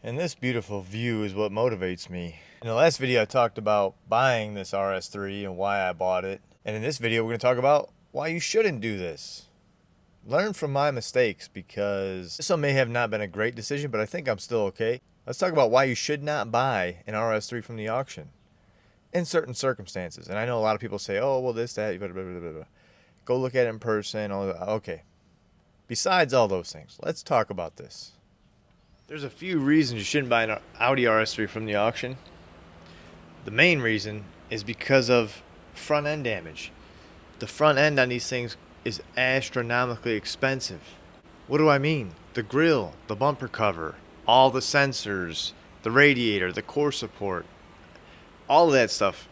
And this beautiful view is what motivates me. In the last video I talked about buying this RS3 and why I bought it. And in this video we're going to talk about why you shouldn't do this. Learn from my mistakes, because this one may have not been a great decision, but I think I'm still okay. Let's talk about why you should not buy an RS3 from the auction in certain circumstances. And I know a lot of people say, oh, well, this, that, blah, blah, blah, blah, blah. Go look at it in person. Okay. Besides all those things, let's talk about this. There's a few reasons you shouldn't buy an Audi RS3 from the auction. The main reason is because of front end damage. The front end on these things is astronomically expensive. What do I mean? The grille, the bumper cover, all the sensors, the radiator, the core support, all of that stuff.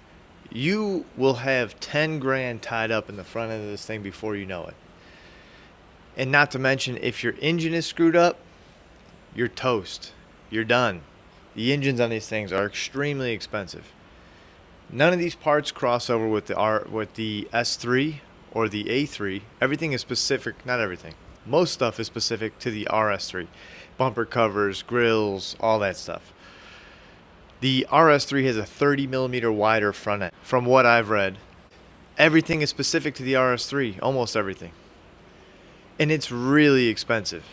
You will have 10 grand tied up in the front end of this thing before you know it. And not to mention, if your engine is screwed up, you're toast. You're done. The engines on these things are extremely expensive. None of these parts cross over with the S3 or the A3. Everything is specific, not everything. Most stuff is specific to the RS3. Bumper covers, grills, all that stuff. The RS3 has a 30 millimeter wider front end. From what I've read, everything is specific to the RS3, almost everything. And it's really expensive.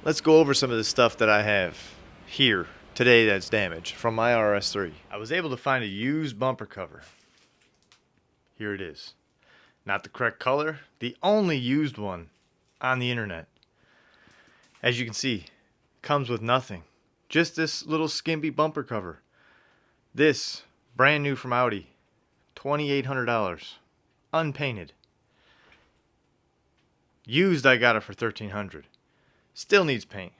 Let's go over some of the stuff that I have here today that's damaged from my RS3. I was able to find a used bumper cover. Here it is. Not the correct color, the only used one on the internet. As you can see, comes with nothing. Just this little skimpy bumper cover. This, brand new from Audi, $2,800, unpainted. Used, I got it for $1,300. Still needs paint.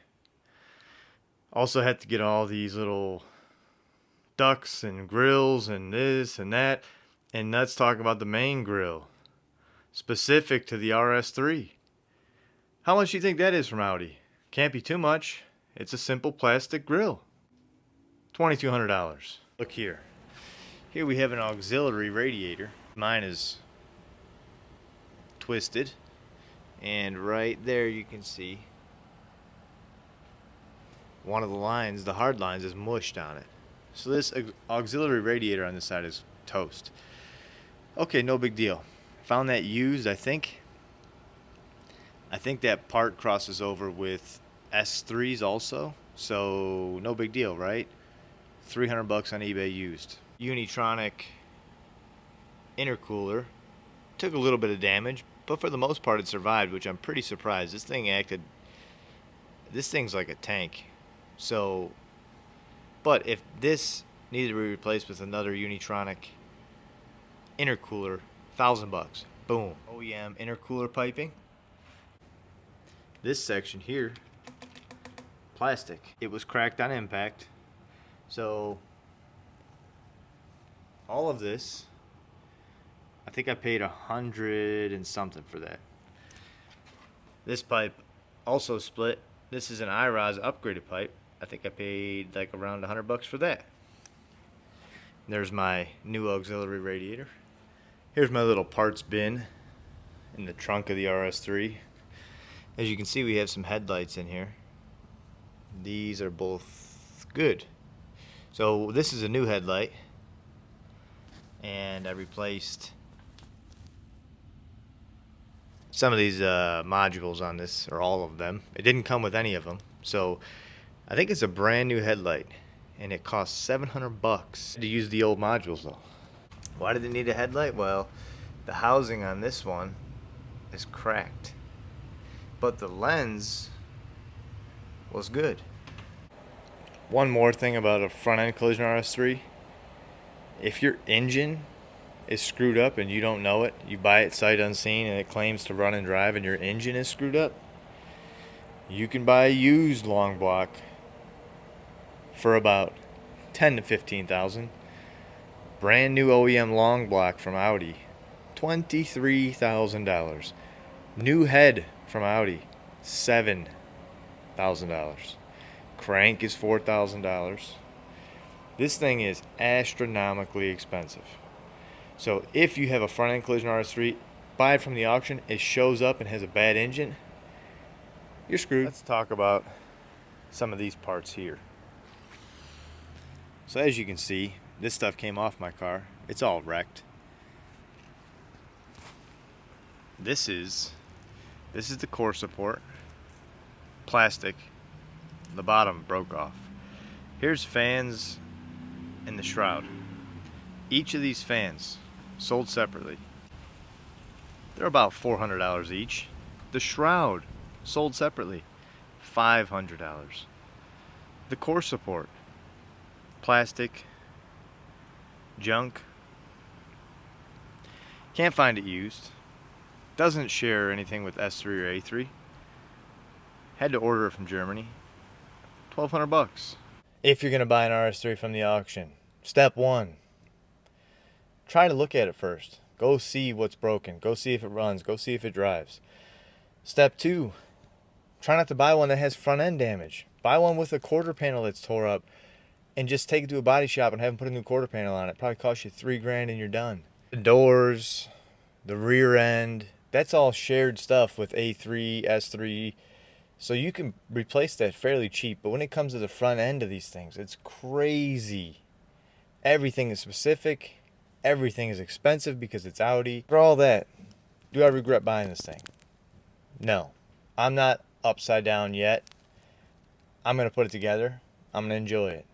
Also had to get all these little ducts and grills and this and that. And let's talk about the main grill, specific to the RS3. How much do you think that is from Audi? Can't be too much. It's a simple plastic grill. $2,200. Look here. Here we have an auxiliary radiator. Mine is twisted. And right there you can see one of the lines, the hard lines, is mushed on it. So this auxiliary radiator on this side is toast. Okay, no big deal. Found that used, I think. I think that part crosses over with S3s also. So no big deal, right? $300 on eBay used. Unitronic intercooler. Took a little bit of damage, but for the most part it survived, which I'm pretty surprised. This thing's like a tank. So, but if this needed to be replaced with another Unitronic intercooler, $1,000. Boom. OEM intercooler piping. This section here, plastic. It was cracked on impact. So, all of this, I think I paid $100 and something for that. This pipe also split. This is an IROS upgraded pipe. I think I paid like around $100 for that. There's my new auxiliary radiator. Here's my little parts bin in the trunk of the RS3. As you can see, we have some headlights in here. These are both good. So this is a new headlight, and I replaced some of these modules on this, or all of them. It didn't come with any of them, so I think it's a brand new headlight, and it cost $700 to use the old modules though. Why did it need a headlight? Well, the housing on this one is cracked, but the lens was good. One more thing about a front end collision RS3: if your engine is screwed up and you don't know it, you buy it sight unseen and it claims to run and drive, and your engine is screwed up, you can buy a used long block for about $10,000 to $15,000. Brand new OEM long block from Audi, $23,000. New head from Audi, $7,000. Crank is $4,000. This thing is astronomically expensive. So if you have a front end collision RS3, buy it from the auction, it shows up and has a bad engine, you're screwed. Let's talk about some of these parts here. So as you can see, this stuff came off my car. It's all wrecked. This is the core support. Plastic. The bottom broke off. Here's fans and the shroud. Each of these fans sold separately. They're about $400 each. The shroud sold separately, $500. The core support, plastic, junk. Can't find it used. Doesn't share anything with S3 or A3. Had to order it from Germany. 1,200 bucks. If you're gonna buy an RS3 from the auction, step one, try to look at it first. Go see what's broken. Go see if it runs. Go see if it drives. Step two, try not to buy one that has front end damage. Buy one with a quarter panel that's tore up and just take it to a body shop and have them put a new quarter panel on it. Probably cost you $3 grand and you're done. The doors, the rear end, that's all shared stuff with A3, S3. So you can replace that fairly cheap. But when it comes to the front end of these things, it's crazy. Everything is specific. Everything is expensive because it's Audi. For all that, do I regret buying this thing? No. I'm not upside down yet. I'm going to put it together. I'm going to enjoy it.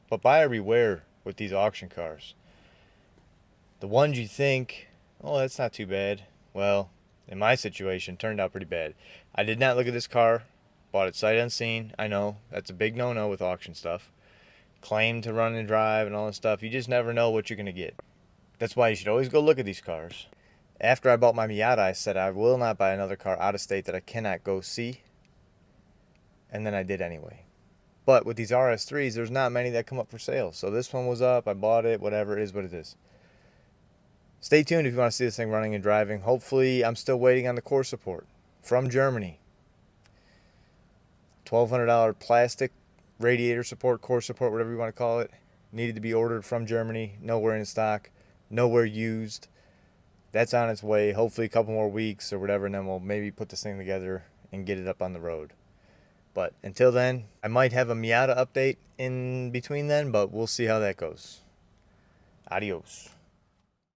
But buyer beware with these auction cars. The ones you think, oh, that's not too bad. Well, in my situation, turned out pretty bad. I did not look at this car. Bought it sight unseen. I know, that's a big no-no with auction stuff. Claim to run and drive and all this stuff. You just never know what you're going to get. That's why you should always go look at these cars. After I bought my Miata, I said I will not buy another car out of state that I cannot go see. And then I did anyway. But with these RS3s, there's not many that come up for sale. So this one was up. I bought it. Whatever. It is what it is. Stay tuned if you want to see this thing running and driving. Hopefully, I'm still waiting on the core support from Germany. $1,200 plastic radiator support, core support, whatever you want to call it. Needed to be ordered from Germany. Nowhere in stock. Nowhere used. That's on its way. Hopefully a couple more weeks or whatever, and then we'll maybe put this thing together and get it up on the road. But until then, I might have a Miata update in between then, but we'll see how that goes. Adios.